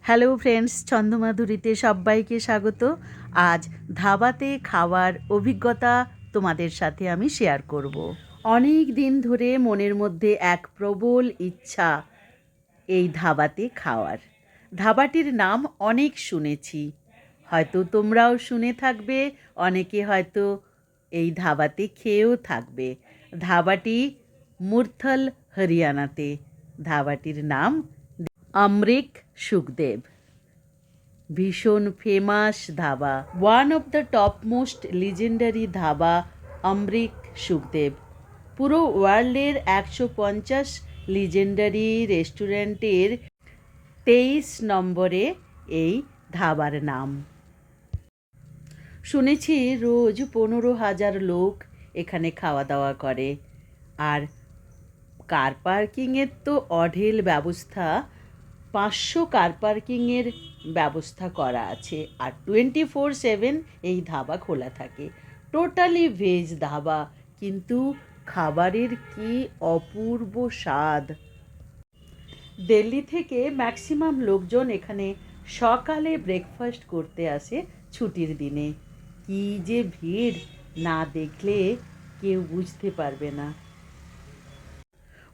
Hello friends, ছন্দমাধুরীতে সবাইকে স্বাগত। আজ ধাবাতে খাওয়ার অভিজ্ঞতা তোমাদের সাথে আমি শেয়ার করব। অনেক দিন ধরে মনের মধ্যে এক প্রবল ইচ্ছা এই ধাবাতে খাওয়ার। ধাবাটির নাম অনেক শুনেছি, হয়তো তোমরাও শুনে থাকবে, অনেকে হয়তো এই ধাবাতে খেয়েও থাকবে। ধাবাটি মুরথল, হরিয়ানাতে। ধাবাটির নাম অমৃক সুখদেব। ভীষণ famous dhaba, one of the top most legendary dhaba Amrik Sukhdev. পুরো ওয়ার্ল্ডের 150 লিজেন্ডারি রেস্টুরেন্টের 23 নম্বরে এই ধাবার নাম। শুনেছি রোজ 15,000 লোক এখানে খাওয়া দাওয়া করে। আর কার পার্কিংয়ের তো অঢেল ব্যবস্থা, 500 কার পার্কিংয়ের ব্যবস্থা করা আছে। আর 24/7 এই ধাবা খোলা থাকে। টোটালি ভেজ ধাবা, কিন্তু খাবারের কি অপূর্ব স্বাদ। দিল্লি থেকে ম্যাক্সিমাম লোকজন এখানে সকালে ব্রেকফাস্ট করতে আসে ছুটির দিনে। কি যে ভিড়, না দেখলে কেউ বুঝতে পারবে না।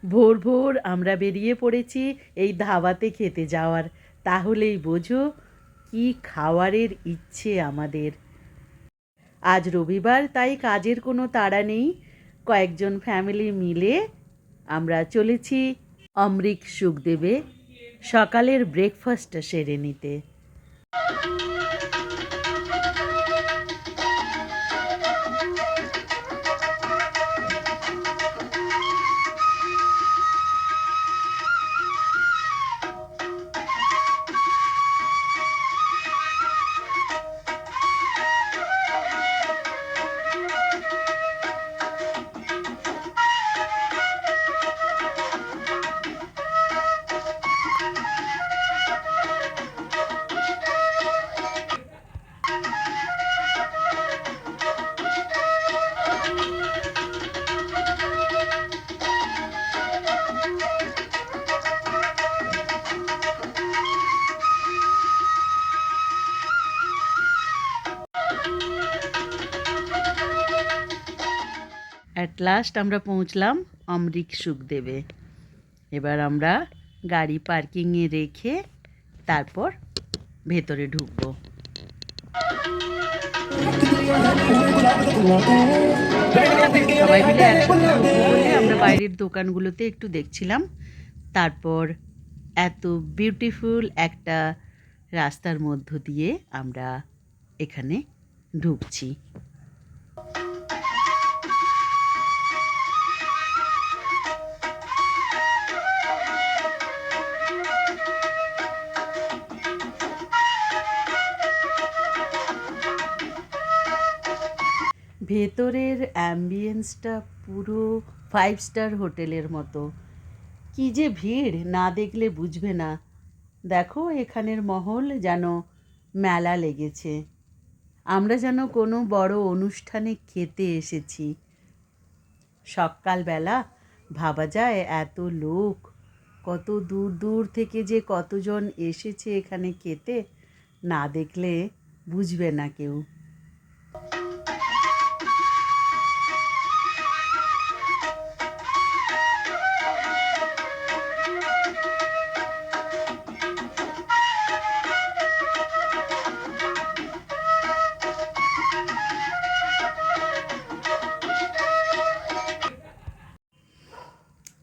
ভোর ভোর আমরা বেরিয়ে পড়েছি এই ধাবাতে খেতে যাওয়ার। তাহলেই বোঝো কি খাওয়ারের ইচ্ছে আমাদের। আজ রবিবার, তাই কাজের কোনো তাড়া নেই। কয়েকজন ফ্যামিলি মিলে আমরা চলেছি অমৃক সুখদেবে সকালের ব্রেকফাস্ট সেরে নিতে। অ্যাট লাস্ট আমরা পৌঁছলাম অমৃক সুখদেবে। এবার আমরা গাড়ি পার্কিংয়ে রেখে তারপর ভেতরে ঢুকবো। সবাই মিলে একসাথে ঢুকবো বলে আমরা বাইরের দোকানগুলোতে একটু দেখছিলাম। তারপর এত বিউটিফুল একটা রাস্তার মধ্য দিয়ে আমরা এখানে ঢুকছি। ভেতরের অ্যাম্বিয়েন্সটা পুরো 5 স্টার হোটেলের মতো। কি যে ভিড়, না দেখলে বুঝবে না। দেখো এখানের মহল যেন মেলা লেগেছে। আমরা যেন কোনো বড় অনুষ্ঠানে খেতে এসেছি। সকালবেলা ভাবা যায় এত লোক, কত দূর দূর থেকে যে কতজন এসেছে এখানে খেতে, না দেখলে বুঝবে না কেউ।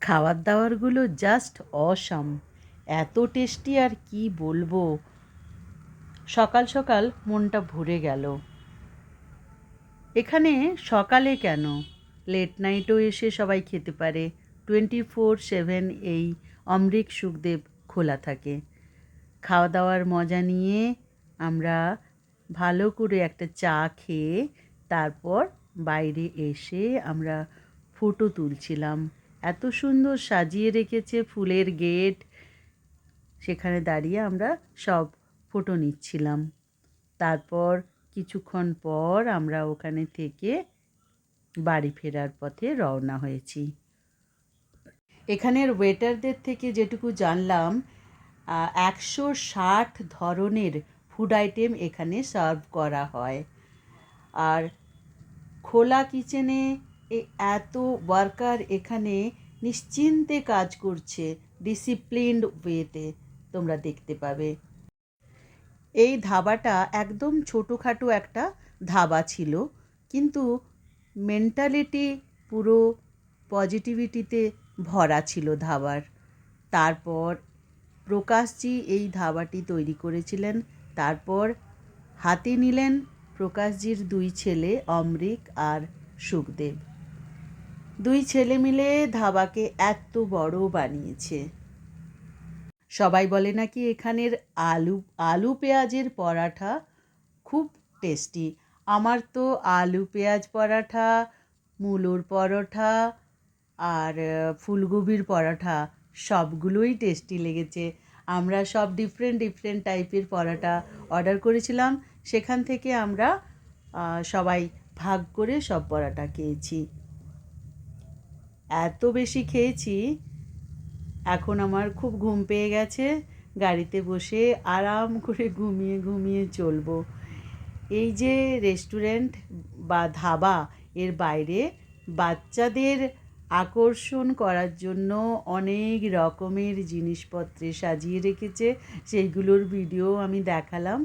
খাবার দাবারগুলো জাস্ট অসাম, এত টেস্টি আর কি বলবো। সকাল সকাল মনটা ভরে গেল। এখানে সকালে কেন, লেট নাইটও এসে সবাই খেতে পারে। 24/7 এই অমৃক সুখদেব খোলা থাকে। খাওয়া দাওয়ার মজা নিয়ে আমরা ভালো করে একটা চা খেয়ে তারপর বাইরে এসে আমরা ফটো তুলছিলাম। এত সুন্দর সাজিয়ে রেখেছে ফুলের গেট, সেখানে দাঁড়িয়ে আমরা সব ফটো নিচ্ছিলাম। তারপর কিছুক্ষণ পর আমরা ওখানে থেকে বাড়ি ফেরার পথে রওনা হয়েছি। এখানের ওয়েটারদের থেকে যেটুকু জানলাম, 160 ধরনের ফুড আইটেম এখানে সার্ভ করা হয়। আর খোলা কিচেনে এত ওয়ার্কার এখানে নিশ্চিন্তে কাজ করছে, ডিসিপ্লিনড ওয়েতে, তোমরা দেখতে পাবে। এই ধাবাটা একদম ছোটোখাটো একটা ধাবা ছিল, কিন্তু মেন্টালিটি পুরো পজিটিভিটিতে ভরা ছিল ধাবার। তারপর প্রকাশজি এই ধাবাটি তৈরি করেছিলেন। তারপর হাতে নিলেন প্রকাশজির 2 ছেলে, অমরিক আর সুখদেব। 2 ছেলে মিলে ধাবাকে এত বড় বানিয়েছে। সবাই বলে নাকি এখানের আলু পেঁয়াজের পরাঠা খুব টেস্টি। আমার তো আলু পেঁয়াজ পরাঠা, মূলোর পরোঠা আর ফুলকপির পরাঠা সবগুলোই টেস্টি লেগেছে। আমরা সব ডিফারেন্ট টাইপের পরাঠা অর্ডার করেছিলাম, সেখান থেকে আমরা সবাই ভাগ করে সব পরাঠা খেয়েছি। এত বেশি খেয়েছি, এখন আমার খুব ঘুম পেয়ে গেছে। গাড়িতে বসে আরাম করে ঘুমিয়ে চলবো। এই যে রেস্টুরেন্ট বা ধাবা, এর বাইরে বাচ্চাদের আকর্ষণ করার জন্য অনেক রকমের জিনিসপত্রে সাজিয়ে রেখেছে। সেইগুলোর ভিডিও আমি দেখালাম।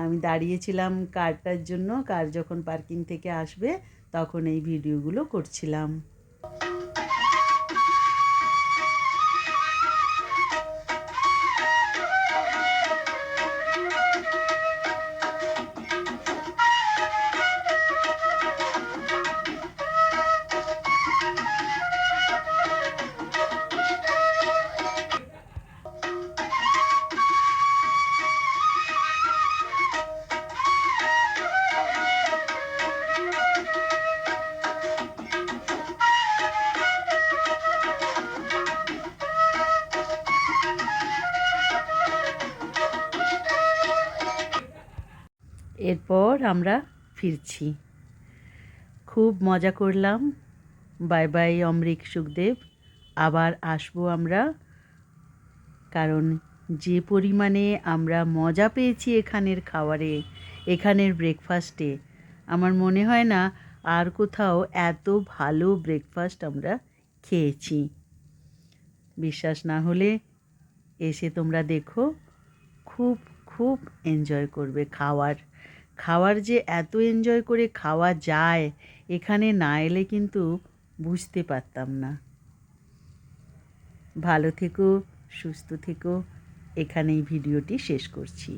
আমি দাঁড়িয়েছিলাম কারটার জন্য, কার যখন পার্কিং থেকে আসবে তখন এই ভিডিওগুলো করছিলাম। এরপর আমরা ফিরছি। খুব মজা করলাম। Bye bye Amrik, Sukhdev. আবার আসবো আমরা, কারণ যে পরিমাণে আমরা মজা পেয়েছি এখানের খাবারে, এখানের ব্রেকফাস্টে, আমার মনে হয় না আর কোথাও এত ভালো ব্রেকফাস্ট আমরা খেয়েছি। বিশ্বাস না হলে এসে তোমরা দেখো, খুব খুব এনজয় করবে। খাওয়ার যে এত এনজয় করে খাওয়া যায়, এখানে না এলে কিন্তু বুঝতে পারতাম না। ভালো থেকো, সুস্থ থেকো। এখানেই ভিডিওটি শেষ করছি।